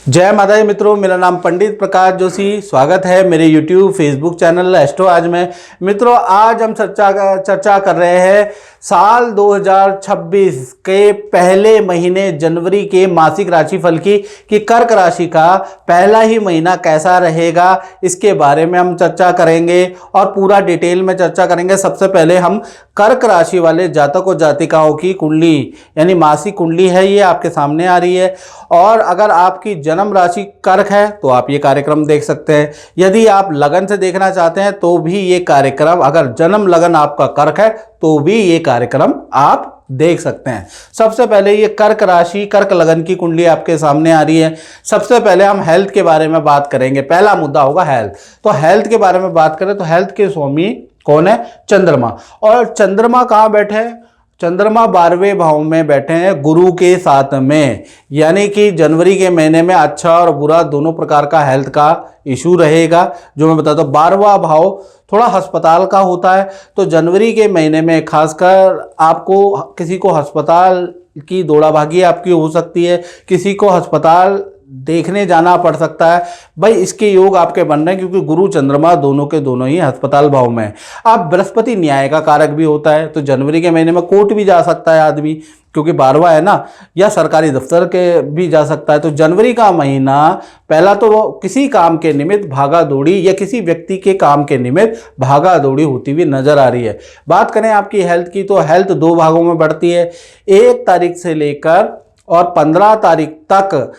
जय माता दी मित्रों, मेरा नाम पंडित प्रकाश जोशी। स्वागत है मेरे YouTube फेसबुक चैनल एस्ट्रो आज में। मित्रों, आज हम चर्चा कर रहे हैं साल 2026 के पहले महीने जनवरी के मासिक राशिफल की कि कर्क राशि का पहला ही महीना कैसा रहेगा, इसके बारे में हम चर्चा करेंगे और पूरा डिटेल में चर्चा करेंगे। सबसे पहले हम कर्क राशि वाले जातक और जातिकाओं की कुंडली यानी मासिक कुंडली है, ये आपके सामने आ रही है। और अगर आपकी जन्म राशि कर्क है तो आप ये कार्यक्रम देख सकते हैं। यदि आप लगन से देखना चाहते हैं तो भी ये कार्यक्रम, अगर जन्म लगन आपका कर्क है तो भी ये कार्यक्रम आप देख सकते हैं। सबसे पहले ये कर्क राशि कर्क लगन की कुंडली आपके सामने आ रही है। सबसे पहले हम हेल्थ के बारे में बात करेंगे। पहला मुद्दा होगा हेल्थ। तो हेल्थ के बारे में बात करें तो हेल्थ के स्वामी कौन है? चंद्रमा। और चंद्रमा कहाँ बैठे हैं? चंद्रमा 12वें भाव में बैठे हैं गुरु के साथ में, यानी कि जनवरी के महीने में अच्छा और बुरा दोनों प्रकार का हेल्थ का इशू रहेगा। जो मैं बताता हूँ, 12वां भाव थोड़ा अस्पताल का होता है, तो जनवरी के महीने में खासकर आपको किसी को अस्पताल की दौड़ा भागी आपकी हो सकती है, किसी को अस्पताल देखने जाना पड़ सकता है। भाई इसके योग आपके बन रहे हैं क्योंकि गुरु चंद्रमा दोनों के दोनों ही अस्पताल भाव में है। अब बृहस्पति न्याय का कारक भी होता है, तो जनवरी के महीने में कोर्ट भी जा सकता है आदमी, क्योंकि 12वां है ना, या सरकारी दफ्तर के भी जा सकता है। तो जनवरी का महीना पहला तो किसी काम के निमित्त भागा दौड़ी या किसी व्यक्ति के काम के निमित्त भागा दौड़ी होती हुई नजर आ रही है। बात करें आपकी हेल्थ की तो हेल्थ दो भागों में बढ़ती है। 1 तारीख से लेकर और 15 तारीख तक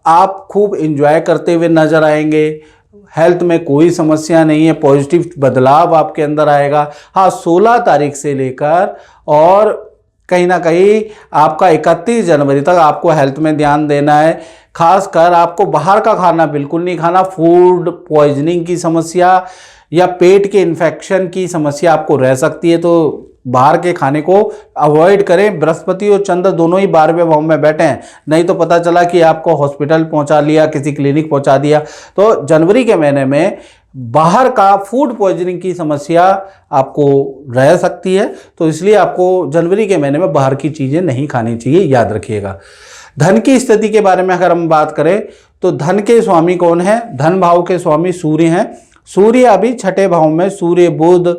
आप खूब एंजॉय करते हुए नजर आएंगे। हेल्थ में कोई समस्या नहीं है, पॉजिटिव बदलाव आपके अंदर आएगा। हाँ, 16 तारीख से लेकर और कहीं ना कहीं आपका 31 जनवरी तक आपको हेल्थ में ध्यान देना है। खासकर आपको बाहर का खाना बिल्कुल नहीं खाना। फूड पॉइजनिंग की समस्या या पेट के इन्फेक्शन की समस्या आपको रह सकती है, तो बाहर के खाने को अवॉइड करें। बृहस्पति और चंद्र दोनों ही 12वें भाव में बैठे हैं, नहीं तो पता चला कि आपको हॉस्पिटल पहुंचा लिया, किसी क्लिनिक पहुंचा दिया। तो जनवरी के महीने में बाहर का फूड पॉइजनिंग की समस्या आपको रह सकती है, तो इसलिए आपको जनवरी के महीने में बाहर की चीज़ें नहीं खानी चाहिए, याद रखिएगा। धन की स्थिति के बारे में अगर हम बात करें तो धन के स्वामी कौन है? धन भाव के स्वामी सूर्य हैं। सूर्य अभी 6ठे भाव में, सूर्य बुध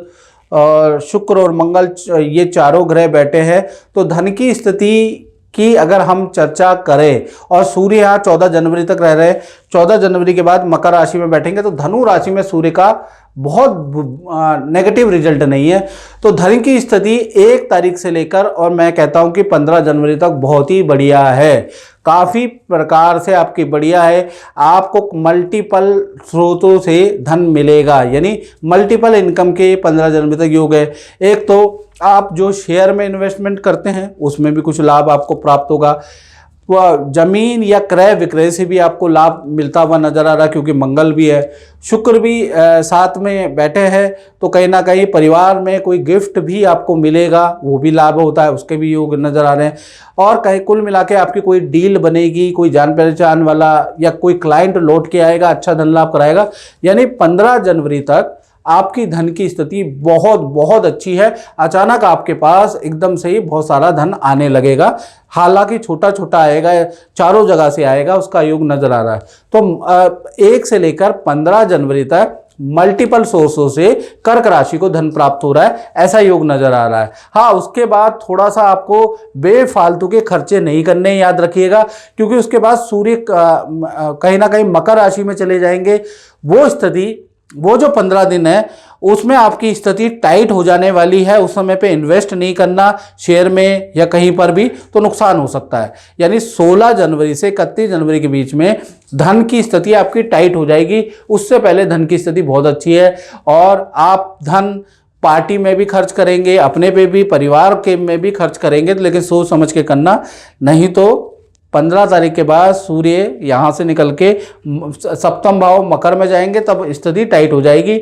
और शुक्र और मंगल ये चारों ग्रह बैठे हैं। तो धन की स्थिति की अगर हम चर्चा करें, और सूर्य यहाँ 14 जनवरी तक रह रहे हैं, 14 जनवरी के बाद मकर राशि में बैठेंगे, तो धनु राशि में सूर्य का बहुत नेगेटिव रिजल्ट नहीं है। तो धन की स्थिति 1 तारीख से लेकर और मैं कहता हूँ कि 15 जनवरी तक बहुत ही बढ़िया है, काफ़ी प्रकार से आपकी बढ़िया है। आपको मल्टीपल स्रोतों से धन मिलेगा, यानी मल्टीपल इनकम के 15 जनवरी तक योग है। एक तो आप जो शेयर में इन्वेस्टमेंट करते हैं उसमें भी कुछ लाभ आपको प्राप्त होगा। वह जमीन या क्रय विक्रय से भी आपको लाभ मिलता हुआ नजर आ रहा है, क्योंकि मंगल भी है, शुक्र भी साथ में बैठे हैं, तो कहीं ना कहीं परिवार में कोई गिफ्ट भी आपको मिलेगा, वो भी लाभ होता है, उसके भी योग नजर आ रहे हैं। और कहीं कुल मिला के आपकी कोई डील बनेगी, कोई जान पहचान वाला या कोई क्लाइंट लौट के आएगा, अच्छा धन लाभ कराएगा। यानी 15 जनवरी तक आपकी धन की स्थिति बहुत बहुत अच्छी है। अचानक आपके पास एकदम से ही बहुत सारा धन आने लगेगा, हालांकि छोटा छोटा आएगा, चारों जगह से आएगा, उसका योग नजर आ रहा है। तो 1 से लेकर 15 जनवरी तक मल्टीपल सोर्सों से कर्क राशि को धन प्राप्त हो रहा है, ऐसा योग नजर आ रहा है। हाँ, उसके बाद थोड़ा सा आपको बेफालतू के खर्चे नहीं करने, याद रखिएगा, क्योंकि उसके बाद सूर्य कहीं ना कहीं मकर राशि में चले जाएंगे। वो स्थिति, वो जो 15 दिन है उसमें आपकी स्थिति टाइट हो जाने वाली है। उस समय पे इन्वेस्ट नहीं करना शेयर में या कहीं पर भी, तो नुकसान हो सकता है। यानी 16 जनवरी से 31 जनवरी के बीच में धन की स्थिति आपकी टाइट हो जाएगी। उससे पहले धन की स्थिति बहुत अच्छी है और आप धन पार्टी में भी खर्च करेंगे, अपने पे भी, परिवार के में भी खर्च करेंगे, लेकिन सोच समझ के करना, नहीं तो 15 तारीख के बाद सूर्य यहाँ से निकल के सप्तम भाव मकर में जाएंगे, तब स्थिति टाइट हो जाएगी,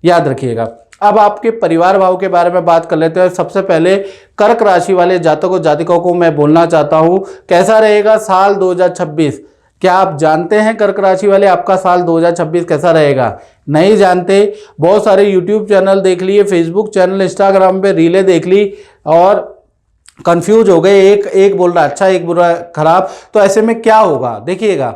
याद रखिएगा। अब आपके परिवार भाव के बारे में बात कर लेते हैं। सबसे पहले कर्क राशि वाले जातकों जातिकाओं को मैं बोलना चाहता हूँ, कैसा रहेगा साल 2026। क्या आप जानते हैं कर्क राशि वाले आपका साल 2026 कैसा रहेगा? नहीं जानते? बहुत सारे यूट्यूब चैनल देख लिए, फेसबुक चैनल, इंस्टाग्राम पे रीलें देख ली और कंफ्यूज हो गए। एक बोल रहा अच्छा, एक बोल रहा खराब। तो ऐसे में क्या होगा देखिएगा,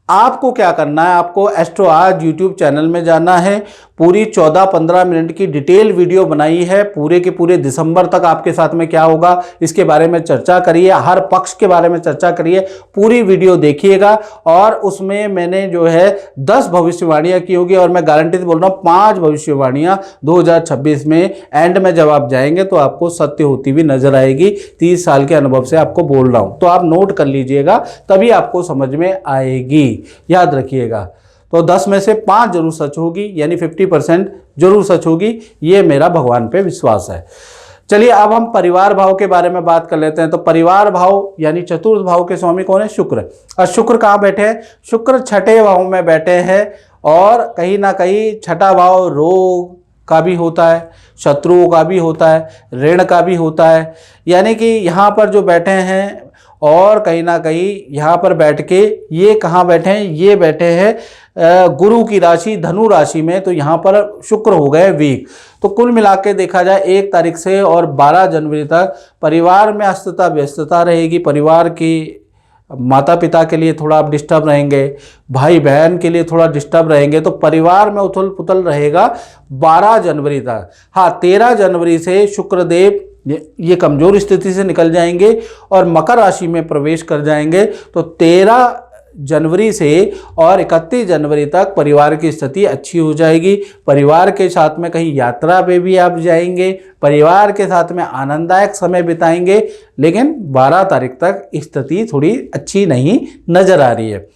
आपको क्या करना है, आपको एस्ट्रो आज यूट्यूब चैनल में जाना है। पूरी 14-15 मिनट की डिटेल वीडियो बनाई है। पूरे के पूरे दिसंबर तक आपके साथ में क्या होगा इसके बारे में चर्चा करिए, हर पक्ष के बारे में चर्चा करिए, पूरी वीडियो देखिएगा। और उसमें मैंने जो है 10 भविष्यवाणियां की होगी और मैं गारंटी से बोल रहा हूँ 5 भविष्यवाणियां 2026 में एंड में जब आप जाएंगे तो आपको सत्य होती हुई नजर आएगी। 30 साल के अनुभव से आपको बोल रहा हूं, तो आप नोट कर लीजिएगा, तभी आपको समझ में आएगी, याद रखिएगा। तो 10 में से 5 जरूर सच होगी, यानी 50% जरूर सच होगी, ये मेरा भगवान पे विश्वास है। चलिए अब हम परिवार भाव के बारे में बात कर लेते हैं। तो परिवार भाव यानी चतुर्थ भाव के स्वामी कौन है? शुक्र। और शुक्र कहाँ बैठे हैं? शुक्र छठे भाव में बैठे हैं और कहीं ना कहीं छठा भाव रोग का भी होता है, शत्रुओं का भी होता है, ऋण का भी होता है। यानी कि यहाँ पर जो बैठे हैं और कहीं ना कहीं यहाँ पर बैठ के ये कहाँ बैठे हैं? ये बैठे हैं गुरु की राशि धनु राशि में। तो यहाँ पर शुक्र हो गए वीक। तो कुल मिला के देखा जाए 1 तारीख से और 12 जनवरी तक परिवार में अस्तता व्यस्तता रहेगी। परिवार की माता पिता के लिए थोड़ा आप डिस्टर्ब रहेंगे, भाई बहन के लिए थोड़ा डिस्टर्ब रहेंगे। तो परिवार में उथल पुथल रहेगा 12 जनवरी तक। हाँ, 13 जनवरी से शुक्रदेव ये कमजोर स्थिति से निकल जाएंगे और मकर राशि में प्रवेश कर जाएंगे। तो 13 जनवरी से और 31 जनवरी तक परिवार की स्थिति अच्छी हो जाएगी। परिवार के साथ में कहीं यात्रा पे भी आप जाएंगे, परिवार के साथ में आनंददायक समय बिताएंगे। लेकिन 12 तारीख तक स्थिति थोड़ी अच्छी नहीं नजर आ रही है।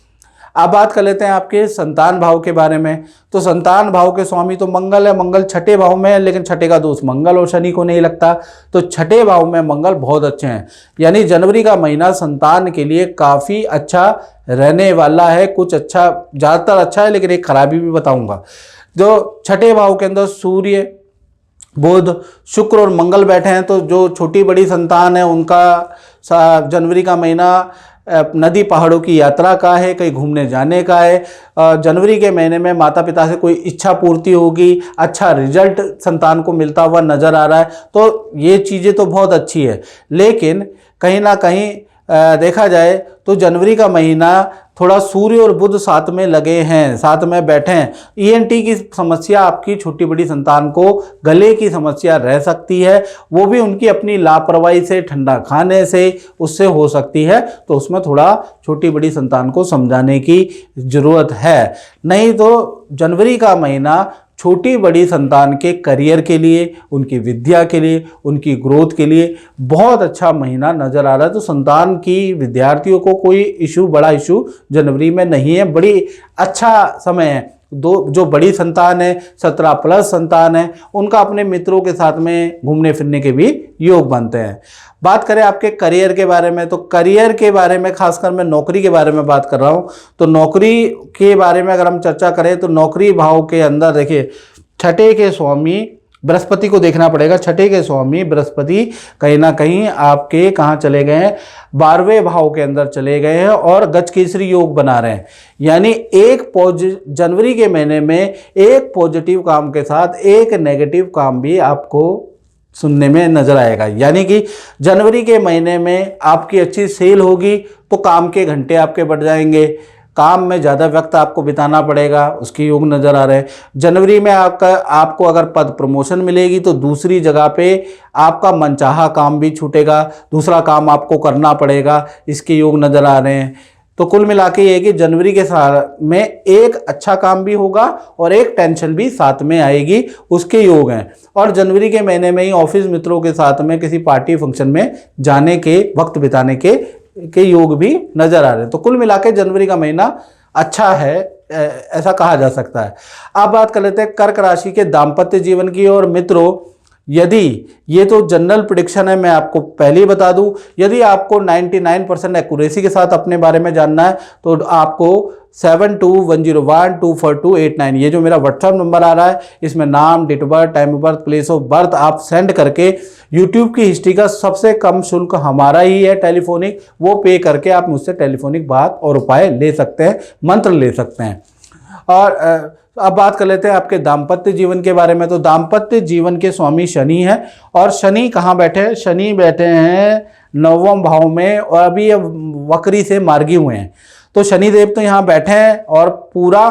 अब बात कर लेते हैं आपके संतान भाव के बारे में। तो संतान भाव के स्वामी तो मंगल है। मंगल छठे भाव में है, लेकिन छठे का दोष मंगल और शनि को नहीं लगता। तो छठे भाव में मंगल बहुत अच्छे हैं, यानी जनवरी का महीना संतान के लिए काफ़ी अच्छा रहने वाला है। कुछ अच्छा, ज़्यादातर अच्छा है, लेकिन एक खराबी भी बताऊंगा। जो छठे भाव के अंदर सूर्य, बुध, शुक्र और मंगल बैठे हैं, तो जो छोटी बड़ी संतान है उनका जनवरी का महीना नदी पहाड़ों की यात्रा का है, कहीं घूमने जाने का है। जनवरी के महीने में माता पिता से कोई इच्छा पूर्ति होगी, अच्छा रिजल्ट संतान को मिलता हुआ नजर आ रहा है। तो ये चीज़ें तो बहुत अच्छी है, लेकिन कहीं ना कहीं देखा जाए तो जनवरी का महीना थोड़ा सूर्य और बुध साथ में लगे हैं, साथ में बैठे हैं। ईएनटी की समस्या आपकी छोटी बड़ी संतान को गले की समस्या रह सकती है, वो भी उनकी अपनी लापरवाही से, ठंडा खाने से उससे हो सकती है। तो उसमें थोड़ा छोटी बड़ी संतान को समझाने की ज़रूरत है। नहीं तो जनवरी का महीना छोटी बड़ी संतान के करियर के लिए, उनकी विद्या के लिए, उनकी ग्रोथ के लिए बहुत अच्छा महीना नज़र आ रहा है। तो संतान की विद्यार्थियों को कोई इशू, बड़ा इशू जनवरी में नहीं है, बड़ी अच्छा समय है। जो बड़ी संतान है, 17+ संतान है, उनका अपने मित्रों के साथ में घूमने फिरने के भी योग बनते हैं। बात करें आपके करियर के बारे में, तो करियर के बारे में खासकर मैं नौकरी के बारे में बात कर रहा हूं। तो नौकरी के बारे में अगर हम चर्चा करें तो नौकरी भाव के अंदर देखिए छठे के स्वामी बृहस्पति को देखना पड़ेगा। छठे के स्वामी बृहस्पति कहीं ना कहीं आपके कहाँ चले गए हैं? 12वें भाव के अंदर चले गए हैं और गजकेसरी योग बना रहे हैं। यानी जनवरी के महीने में एक पॉजिटिव काम के साथ एक नेगेटिव काम भी आपको सुनने में नजर आएगा। यानी कि जनवरी के महीने में आपकी अच्छी सेल होगी तो काम के घंटे आपके बढ़ जाएंगे, काम में ज़्यादा वक्त आपको बिताना पड़ेगा, उसके योग नज़र आ रहे हैं। जनवरी में आपको अगर पद प्रमोशन मिलेगी तो दूसरी जगह पे आपका मनचाहा काम भी छूटेगा, दूसरा काम आपको करना पड़ेगा, इसके योग नज़र आ रहे हैं। तो कुल मिला के ये है कि जनवरी के साथ में एक अच्छा काम भी होगा और एक टेंशन भी साथ में आएगी, उसके योग हैं। और जनवरी के महीने में ही ऑफिस मित्रों के साथ में किसी पार्टी फंक्शन में जाने के, वक्त बिताने के योग भी नजर आ रहे हैं। तो कुल मिला के जनवरी का महीना अच्छा है, ऐसा कहा जा सकता है। अब बात कर लेते हैं कर्क राशि के दाम्पत्य जीवन की। और मित्रों, यदि ये तो जनरल प्रेडिक्शन है, मैं आपको पहले ही बता दूं, यदि आपको 99% एक्यूरेसी के साथ अपने बारे में जानना है तो आपको 7210124289 ये जो मेरा व्हाट्सएप नंबर आ रहा है, इसमें नाम, date of birth, time of birth, place of birth आप सेंड करके यूट्यूब की हिस्ट्री का सबसे कम शुल्क हमारा ही है टेलीफोनिक, वो पे करके आप मुझसे टेलीफोनिक बात और उपाय ले सकते हैं, मंत्र ले सकते हैं। और अब बात कर लेते हैं आपके दाम्पत्य जीवन के बारे में। तो दाम्पत्य जीवन के स्वामी शनि हैं और शनि कहाँ बैठे हैं? शनि बैठे हैं 9वें भाव में और अभी ये वक्री से मार्गी हुए हैं। तो शनिदेव तो यहाँ बैठे हैं और पूरा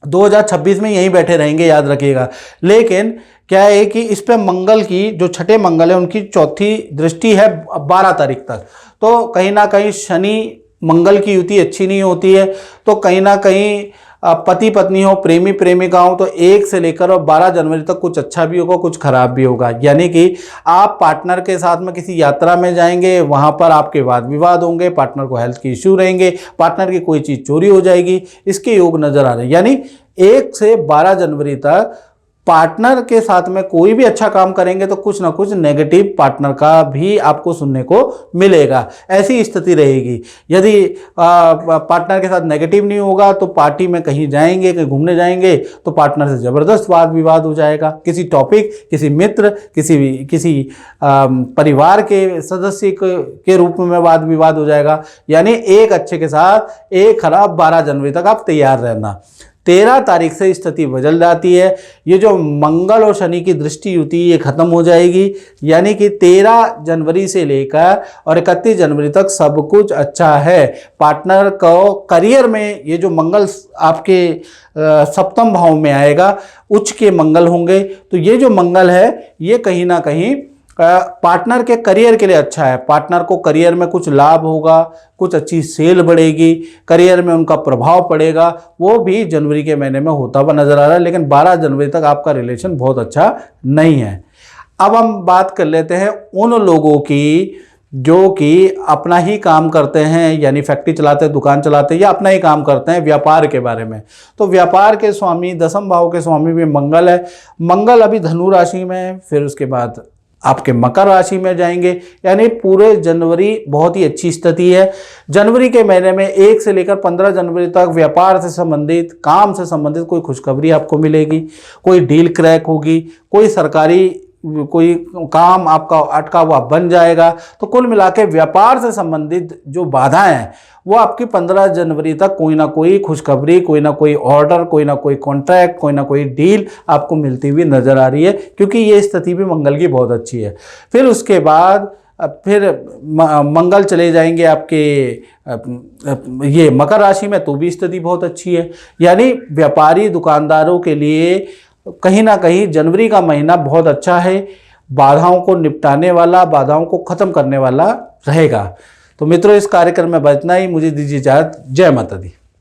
2026 में यहीं बैठे रहेंगे, याद रखिएगा। लेकिन क्या है कि इस पे मंगल की जो छठे मंगल है उनकी चौथी दृष्टि है 12 तारीख तक। तो कहीं ना कहीं शनि मंगल की युति अच्छी नहीं होती है। तो कहीं ना कहीं पति पत्नी हो, प्रेमी प्रेमिका हो, तो 1 से लेकर और 12 जनवरी तक कुछ अच्छा भी होगा, कुछ खराब भी होगा। यानी कि आप पार्टनर के साथ में किसी यात्रा में जाएंगे, वहां पर आपके वाद विवाद होंगे, पार्टनर को हेल्थ की इश्यू रहेंगे, पार्टनर की कोई चीज़ चोरी हो जाएगी, इसके योग नजर आ रहे हैं। यानी 1 से 12 जनवरी तक पार्टनर के साथ में कोई भी अच्छा काम करेंगे तो कुछ ना कुछ नेगेटिव पार्टनर का भी आपको सुनने को मिलेगा, ऐसी स्थिति रहेगी। यदि पार्टनर के साथ नेगेटिव नहीं होगा तो पार्टी में कहीं जाएंगे, कहीं घूमने जाएंगे तो पार्टनर से ज़बरदस्त वाद विवाद हो जाएगा, किसी टॉपिक, किसी मित्र, किसी परिवार के सदस्य के रूप में वाद विवाद हो जाएगा। यानी एक अच्छे के साथ एक खराब, 12 जनवरी तक आप तैयार रहना। 13 तारीख से स्थिति बदल जाती है। ये जो मंगल और शनि की दृष्टि युति ये खत्म हो जाएगी। यानी कि 13 जनवरी से लेकर और 31 जनवरी तक सब कुछ अच्छा है। पार्टनर को करियर में ये जो मंगल आपके सप्तम भाव में आएगा, उच्च के मंगल होंगे, तो ये जो मंगल है ये कहीं ना कहीं पार्टनर के करियर के लिए अच्छा है। पार्टनर को करियर में कुछ लाभ होगा, कुछ अच्छी सेल बढ़ेगी, करियर में उनका प्रभाव पड़ेगा, वो भी जनवरी के महीने में होता हुआ नजर आ रहा है। लेकिन 12 जनवरी तक आपका रिलेशन बहुत अच्छा नहीं है। अब हम बात कर लेते हैं उन लोगों की जो कि अपना ही काम करते हैं, यानी फैक्ट्री चलाते हैं, दुकान चलाते हैं या अपना ही काम करते हैं, व्यापार के बारे में। तो व्यापार के स्वामी, दसम भाव के स्वामी भी मंगल है। मंगल अभी धनु राशि में, फिर उसके बाद आपके मकर राशि में जाएंगे। यानी पूरे जनवरी बहुत ही अच्छी स्थिति है। जनवरी के महीने में 1 से लेकर 15 जनवरी तक व्यापार से संबंधित, काम से संबंधित कोई खुशखबरी आपको मिलेगी, कोई डील क्रैक होगी, कोई सरकारी कोई काम आपका अटका हुआ बन जाएगा। तो कुल मिला के व्यापार से संबंधित जो बाधाएं हैं वो आपकी 15 जनवरी तक कोई ना कोई खुशखबरी, कोई ना कोई ऑर्डर, कोई ना कोई कॉन्ट्रैक्ट, कोई ना कोई डील आपको मिलती हुई नजर आ रही है, क्योंकि ये स्थिति भी मंगल की बहुत अच्छी है। फिर उसके बाद फिर मंगल चले जाएंगे आपके ये मकर राशि में, तो भी स्थिति बहुत अच्छी है। यानी व्यापारी दुकानदारों के लिए कहीं ना कहीं जनवरी का महीना बहुत अच्छा है, बाधाओं को निपटाने वाला, बाधाओं को खत्म करने वाला रहेगा। तो मित्रों, इस कार्यक्रम में बतना ही। मुझे दीजिए इजाजत। जय माता दी।